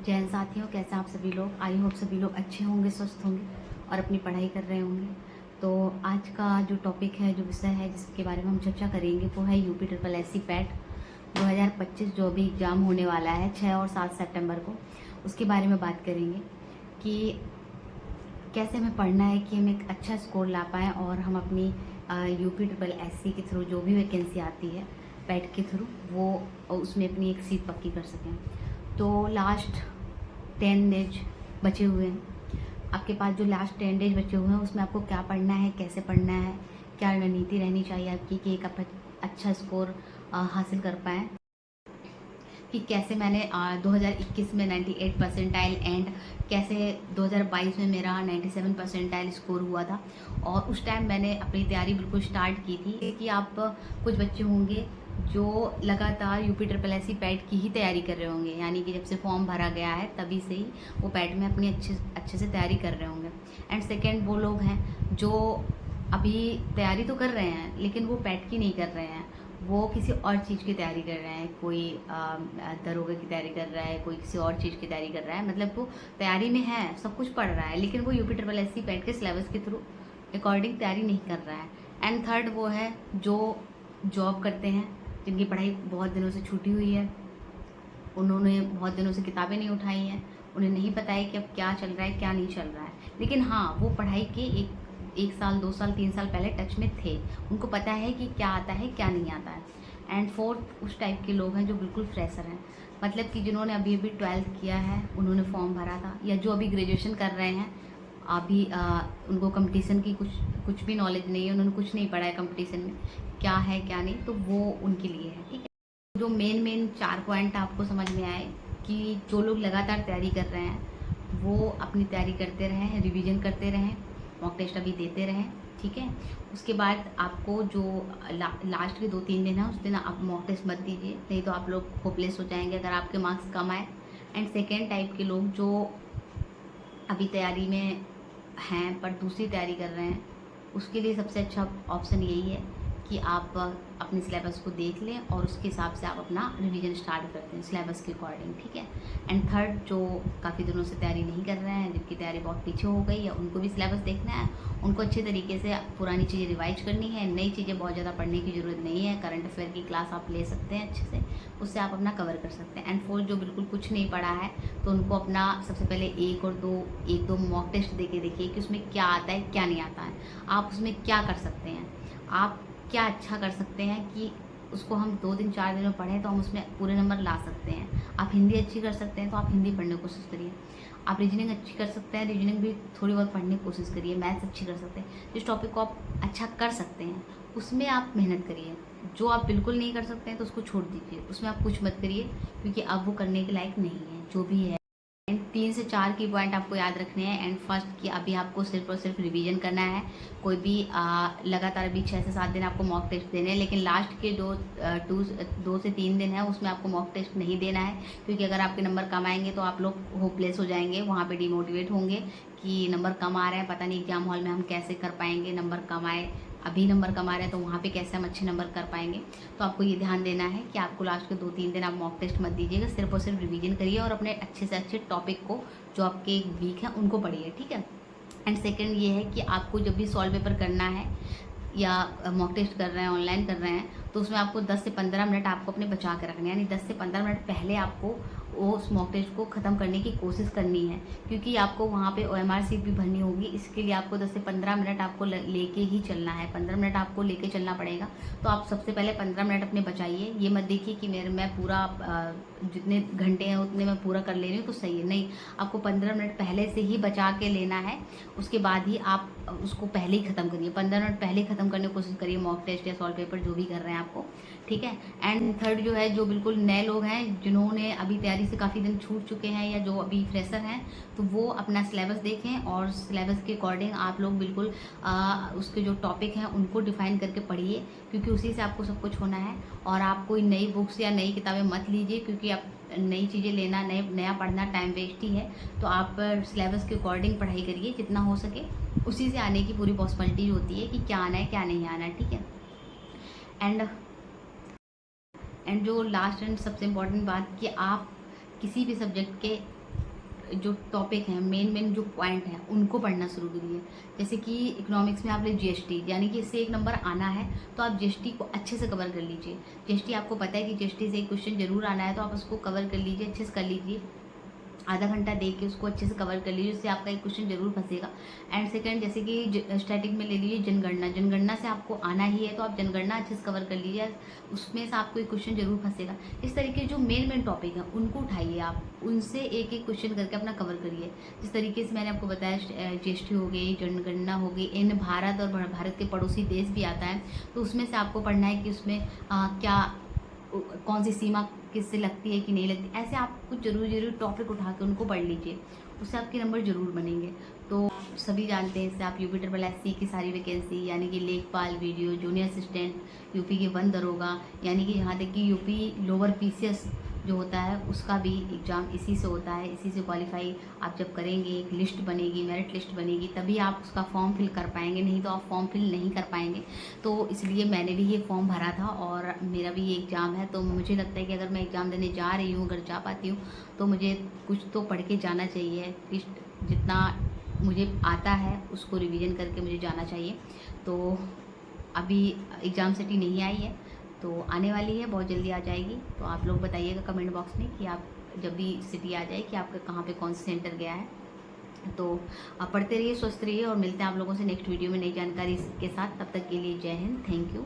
जय हिंद साथियों, कैसे आप सभी लोग। आई होप सभी लोग अच्छे होंगे, स्वस्थ होंगे और अपनी पढ़ाई कर रहे होंगे। तो आज का जो टॉपिक है, जो विषय है जिसके बारे में हम चर्चा करेंगे, वो है UP triple S C PET 2025 जो अभी एग्ज़ाम होने वाला है 6 और 7 सितंबर को। उसके बारे में बात करेंगे कि कैसे हमें पढ़ना है कि हम एक अच्छा स्कोर ला पाएँ और हम अपनी यूपी ट्रिपल एस सी के थ्रू जो भी वैकेंसी आती है पैट के थ्रू, वो उसमें अपनी एक सीट पक्की कर सकें। तो लास्ट 10 डेज बचे हुए हैं। आपके पास जो लास्ट 10 डेज बचे हुए हैं उसमें आपको क्या पढ़ना है, कैसे पढ़ना है, क्या रणनीति रहनी चाहिए आपकी कि एक आप अच्छा स्कोर हासिल कर पाएँ। कि कैसे मैंने 2021 में 98 परसेंटाइल एंड कैसे 2022 में मेरा 97 परसेंटाइल स्कोर हुआ था। और उस टाइम मैंने अपनी तैयारी बिल्कुल स्टार्ट की थी कि आप कुछ बच्चे होंगे जो लगातार UP triple S C PET की ही तैयारी कर रहे होंगे, यानी कि जब से फॉर्म भरा गया है तभी से ही वो पैट में अपनी अच्छे से तैयारी कर रहे होंगे। एंड सेकेंड वो लोग हैं जो अभी तैयारी तो कर रहे हैं लेकिन वो पैट की नहीं कर रहे हैं, वो किसी और चीज़ की तैयारी कर रहे हैं। कोई दरोगा की तैयारी कर रहा है, कोई किसी और चीज़ की तैयारी कर रहा है। मतलब वो तैयारी में है, सब कुछ पढ़ रहा है, लेकिन वो UP triple S C PET के सिलेबस के थ्रू अकॉर्डिंग तैयारी नहीं कर रहा है। एंड थर्ड वो है जो जॉब करते हैं, जिनकी पढ़ाई बहुत दिनों से छूटी हुई है, उन्होंने बहुत दिनों से किताबें नहीं उठाई हैं, उन्हें नहीं पता है कि अब क्या चल रहा है क्या नहीं चल रहा है। लेकिन हाँ, वो पढ़ाई के एक साल 2 साल 3 साल पहले टच में थे, उनको पता है कि क्या आता है क्या नहीं आता है। एंड फोर्थ उस टाइप के लोग हैं जो बिल्कुल फ्रेशर हैं, मतलब कि जिन्होंने अभी अभी 12th किया है, उन्होंने फॉर्म भरा था, या जो अभी ग्रेजुएशन कर रहे हैं अभी उनको कंपटीशन की कुछ भी नॉलेज नहीं है, उन्होंने कुछ नहीं पढ़ा है कंपटीशन में क्या है क्या नहीं, तो वो उनके लिए है। ठीक है, जो मेन 4 पॉइंट आपको समझ में आए कि जो लोग लगातार तैयारी कर रहे हैं वो अपनी तैयारी करते रहें, रिवीजन करते रहें, मॉक टेस्ट अभी देते रहें। ठीक है, उसके बाद आपको जो लास्ट के 2-3 दिन है उस दिन आप मॉक टेस्ट मत दीजिए, नहीं तो आप लोग होपलेस हो जाएंगे अगर आपके मार्क्स कम आए। एंड सेकेंड टाइप के लोग जो अभी तैयारी में हैं पर दूसरी तैयारी कर रहे हैं, उसके लिए सबसे अच्छा ऑप्शन यही है कि आप अपने सिलेबस को देख लें और उसके हिसाब से आप अपना रिवीजन स्टार्ट करते हैं सिलेबस के अकॉर्डिंग। ठीक है, एंड थर्ड जो काफ़ी दिनों से तैयारी नहीं कर रहे हैं, जिनकी तैयारी बहुत पीछे हो गई है, उनको भी सिलेबस देखना है, उनको अच्छे तरीके से पुरानी चीज़ें रिवाइज करनी है, नई चीज़ें बहुत ज़्यादा पढ़ने की ज़रूरत नहीं है। करंट अफेयर की क्लास आप ले सकते हैं अच्छे से, उससे आप अपना कवर कर सकते हैं। एंड फोर्थ जो बिल्कुल कुछ नहीं पढ़ा है, तो उनको अपना सबसे पहले एक दो मॉक टेस्ट दे के देखिए कि उसमें क्या आता है क्या नहीं आता है, आप उसमें क्या कर सकते हैं, आप क्या अच्छा कर सकते हैं कि उसको हम 2 दिन 4 दिन में पढ़ें तो हम उसमें पूरे नंबर ला सकते हैं। आप हिंदी अच्छी कर सकते हैं तो आप हिंदी पढ़ने की कोशिश करिए, आप रीजनिंग अच्छी कर सकते हैं, रीजनिंग भी थोड़ी बहुत पढ़ने की कोशिश करिए, मैथ्स अच्छी कर सकते हैं। जिस टॉपिक को आप अच्छा कर सकते हैं उसमें आप मेहनत करिए, जो आप बिल्कुल नहीं कर सकते हैं तो उसको छोड़ दीजिए, उसमें आप कुछ मत करिए क्योंकि अब वो करने के लायक नहीं है जो भी है। एंड 3 से 4 की पॉइंट आपको याद रखने हैं। एंड फर्स्ट कि अभी आपको सिर्फ और सिर्फ रिवीजन करना है, कोई भी लगातार अभी 6 से 7 दिन आपको मॉक टेस्ट देने हैं, लेकिन लास्ट के 2 से 3 दिन है उसमें आपको मॉक टेस्ट नहीं देना है, क्योंकि अगर आपके नंबर कम आएंगे तो आप लोग होपलेस हो जाएंगे, वहाँ पे डिमोटिवेट होंगे कि नंबर कम आ रहे हैं, पता नहीं एग्जाम हॉल में हम कैसे कर पाएंगे, नंबर कम आए, अभी नंबर कम आ रहे हैं तो वहाँ पे कैसे हम अच्छे नंबर कर पाएंगे। तो आपको ये ध्यान देना है कि आपको लास्ट के 2-3 दिन आप मॉक टेस्ट मत दीजिएगा, सिर्फ और सिर्फ रिवीजन करिए और अपने अच्छे से अच्छे टॉपिक को जो आपके वीक हैं उनको पढ़िए। ठीक है, एंड सेकंड ये है कि आपको जब भी सॉल्व पेपर करना है या मॉक टेस्ट कर रहे हैं, ऑनलाइन कर रहे हैं, तो उसमें आपको 10 से 15 मिनट आपको अपने बचा के रखने हैं, यानी 10 से 15 मिनट पहले आपको वो उस मॉक टेस्ट को ख़त्म करने की कोशिश करनी है, क्योंकि आपको वहाँ पे OMR सीट भी भरनी होगी। इसके लिए आपको 10 से 15 मिनट आपको लेके ही चलना है, 15 मिनट आपको लेके चलना पड़ेगा। तो आप सबसे पहले 15 मिनट अपने बचाइए, ये मत देखिए कि मैं पूरा जितने घंटे हैं उतने मैं पूरा कर ले रही हूँ तो सही है, नहीं, आपको 15 मिनट पहले से ही बचा के लेना है, उसके बाद ही आप उसको पहले ही ख़त्म करिए, 15 मिनट पहले ही ख़त्म करने की कोशिश करिए मॉक टेस्ट या सॉल्व पेपर जो भी कर रहे हैं आपको। ठीक है, एंड थर्ड जो है, जो बिल्कुल नए लोग हैं जिन्होंने अभी तैयारी से काफ़ी दिन छूट चुके हैं या जो अभी फ्रेशर हैं, तो वो अपना सिलेबस देखें और सिलेबस के अकॉर्डिंग आप लोग बिल्कुल उसके जो टॉपिक हैं उनको डिफाइन करके पढ़िए, क्योंकि उसी से आपको सब कुछ होना है। और आप कोई नई बुक्स या नई किताबें मत लीजिए, क्योंकि आप नई चीज़ें लेना, नया पढ़ना टाइम वेस्ट ही है। तो आप सिलेबस के अकॉर्डिंग पढ़ाई करिए जितना हो सके, उसी से आने की पूरी पॉसिबिलिटी होती है कि क्या आना है क्या नहीं आना है। ठीक है, एंड जो लास्ट एंड सबसे इम्पोर्टेंट बात कि आप किसी भी सब्जेक्ट के जो टॉपिक हैं, मेन जो पॉइंट हैं, उनको पढ़ना शुरू करिए। जैसे कि इकोनॉमिक्स में आप ले जीएसटी, यानी कि इससे एक नंबर आना है तो आप जीएसटी को अच्छे से कवर कर लीजिए। जीएसटी आपको पता है कि जीएसटी से एक क्वेश्चन जरूर आना है, तो आप उसको कवर कर लीजिए, अच्छे से कर लीजिए। आधा घंटा दे के उसको अच्छे से कवर कर लीजिए, उससे आपका एक क्वेश्चन जरूर फंसेगा। एंड सेकंड, जैसे कि स्टैटिक में ले लीजिए जनगणना, जनगणना से आपको आना ही है तो आप जनगणना अच्छे से कवर कर लीजिए, उसमें से आपको एक क्वेश्चन जरूर फंसेगा। इस तरीके जो मेन टॉपिक हैं उनको उठाइए, आप उनसे एक एक क्वेश्चन करके अपना कवर करिए। जिस तरीके से मैंने आपको बताया, जीएसटी हो गई, जनगणना हो गई, इन भारत और भारत के पड़ोसी देश भी आता है, तो उसमें से आपको पढ़ना है कि उसमें क्या कौन सी सीमा किससे लगती है कि नहीं लगती। ऐसे आप कुछ जरूरी टॉपिक उठा के उनको पढ़ लीजिए, उससे आपके नंबर जरूर बनेंगे। तो सभी जानते हैं, इससे आप यूपी ट्रिपल एससी की सारी वैकेंसी, यानी कि लेखपाल, वीडियो, जूनियर असिस्टेंट, यूपी के 1 दरोगा, यानी कि यहाँ तक कि यूपी लोअर पीसीएस जो होता है उसका भी एग्ज़ाम इसी से होता है। इसी से क्वालिफाई आप जब करेंगे, एक लिस्ट बनेगी, मेरिट लिस्ट बनेगी, तभी आप उसका फॉर्म फिल कर पाएंगे, नहीं तो आप फॉर्म फिल नहीं कर पाएंगे। तो इसलिए मैंने भी ये फॉर्म भरा था और मेरा भी ये एग्ज़ाम है। तो मुझे लगता है कि अगर मैं एग्ज़ाम देने जा रही हूँ, अगर जा पाती हूँ, तो मुझे कुछ तो पढ़ के जाना चाहिए। एटलीस्ट जितना मुझे आता है उसको रिवीजन करके मुझे जाना चाहिए। तो अभी एग्ज़ाम सिटी नहीं आई है, तो आने वाली है, बहुत जल्दी आ जाएगी। तो आप लोग बताइएगा कमेंट बॉक्स में कि आप जब भी सिटी आ जाए कि आपका कहाँ पे कौन सा सेंटर गया है। तो आप पढ़ते रहिए, स्वस्थ रहिए और मिलते हैं आप लोगों से नेक्स्ट वीडियो में नई जानकारी के साथ। तब तक के लिए जय हिंद, थैंक यू।